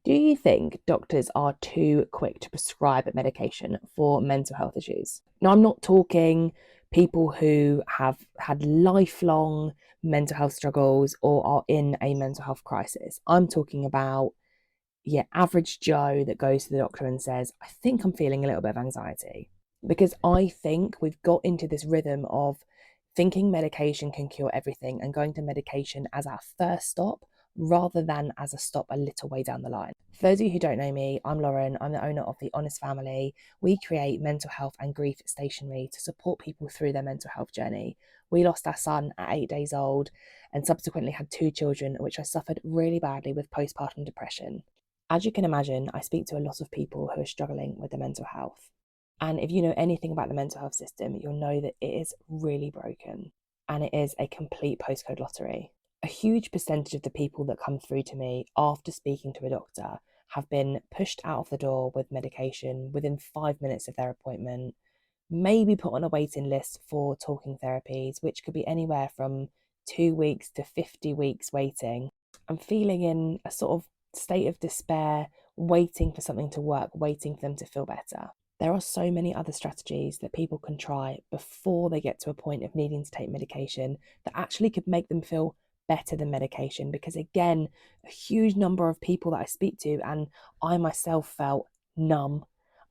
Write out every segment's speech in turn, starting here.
Do you think doctors are too quick to prescribe medication for mental health issues? Now, I'm not talking people who have had lifelong mental health struggles or are in a mental health crisis. I'm talking about, yeah, average Joe that goes to the doctor and says, I think I'm feeling a little bit of anxiety. Because I think we've got into this rhythm of thinking medication can cure everything and going to medication as our first stop rather than as a stop a little way down the line. For those of you who don't know me, I'm Lauren. I'm the owner of The Honest Family. We create mental health and grief stationery to support people through their mental health journey. We lost our son at 8 days old and subsequently had two children, which I suffered really badly with postpartum depression. As you can imagine, I speak to a lot of people who are struggling with their mental health. And if you know anything about the mental health system, you'll know that it is really broken and it is a complete postcode lottery. A huge percentage of the people that come through to me after speaking to a doctor have been pushed out of the door with medication within 5 minutes of their appointment, maybe put on a waiting list for talking therapies, which could be anywhere from 2 weeks to 50 weeks waiting. I'm feeling in a sort of state of despair, waiting for something to work, waiting for them to feel better. There are so many other strategies that people can try before they get to a point of needing to take medication that actually could make them feel better than medication. Because again, a huge number of people that I speak to, and I myself felt numb.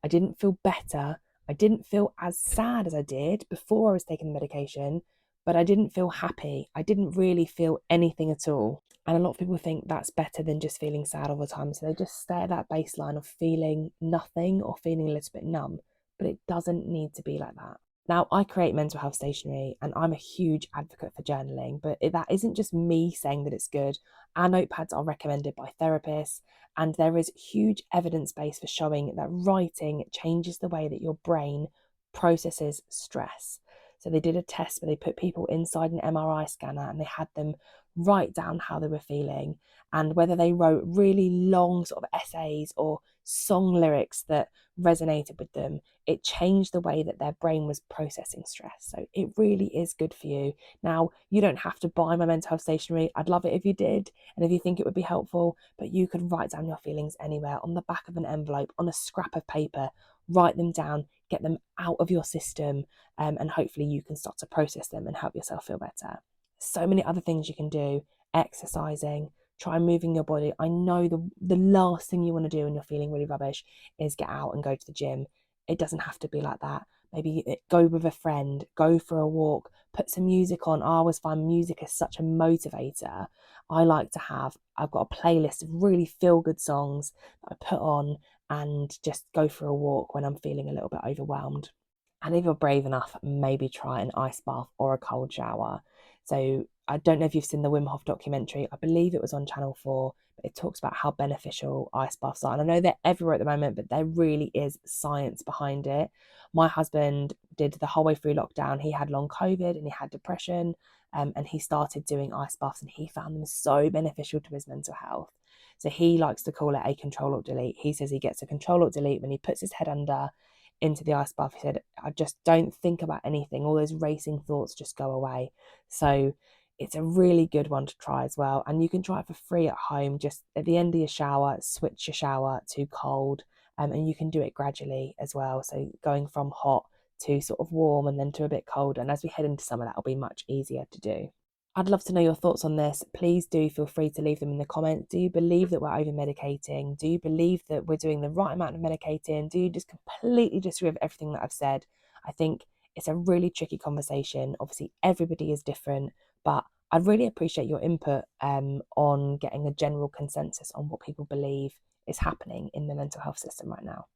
I didn't feel better. I didn't feel as sad as I did before I was taking the medication, but I didn't feel happy. I didn't really feel anything at all. And a lot of people think that's better than just feeling sad all the time. So they just stay at that baseline of feeling nothing or feeling a little bit numb. But it doesn't need to be like that. Now, I create mental health stationery and I'm a huge advocate for journaling, but that isn't just me saying that it's good. Our notepads are recommended by therapists, and there is huge evidence base for showing that writing changes the way that your brain processes stress. So they did a test where they put people inside an MRI scanner and they had them write down how they were feeling and whether they wrote really long sort of essays or song lyrics that resonated with them. It changed the way that their brain was processing stress. So it really is good for you. Now, you don't have to buy my mental health stationery. I'd love it if you did and if you think it would be helpful, but you could write down your feelings anywhere on the back of an envelope, on a scrap of paper, write them down, get them out of your system, and hopefully you can start to process them and help yourself feel better. So many other things you can do: exercising, try moving your body. I know the last thing you want to do when you're feeling really rubbish is get out and go to the gym. It doesn't have to be like that. Maybe go with a friend, go for a walk, put some music on. I always find music is such a motivator. I've got a playlist of really feel good songs that I put on and just go for a walk when I'm feeling a little bit overwhelmed. And if you're brave enough, maybe try an ice bath or a cold shower. So I don't know if you've seen the Wim Hof documentary. I believe it was on Channel 4, but it talks about how beneficial ice baths are. And I know they're everywhere at the moment, but there really is science behind it. My husband did the whole way through lockdown. He had long COVID and he had depression, and he started doing ice baths and he found them so beneficial to his mental health. So he likes to call it a control alt delete. He says he gets a control alt delete when he puts his head under into the ice bath. He said, I just don't think about anything. All those racing thoughts just go away. So it's a really good one to try as well. And you can try it for free at home. Just at the end of your shower, switch your shower to cold. And you can do it gradually as well. So going from hot to sort of warm and then to a bit cold. And as we head into summer, that'll be much easier to do. I'd love to know your thoughts on this. Please do feel free to leave them in the comments. Do you believe that we're over medicating? Do you believe that we're doing the right amount of medicating? Do you just completely disagree with everything that I've said? I think it's a really tricky conversation. Obviously, everybody is different, but I'd really appreciate your input on getting a general consensus on what people believe is happening in the mental health system right now.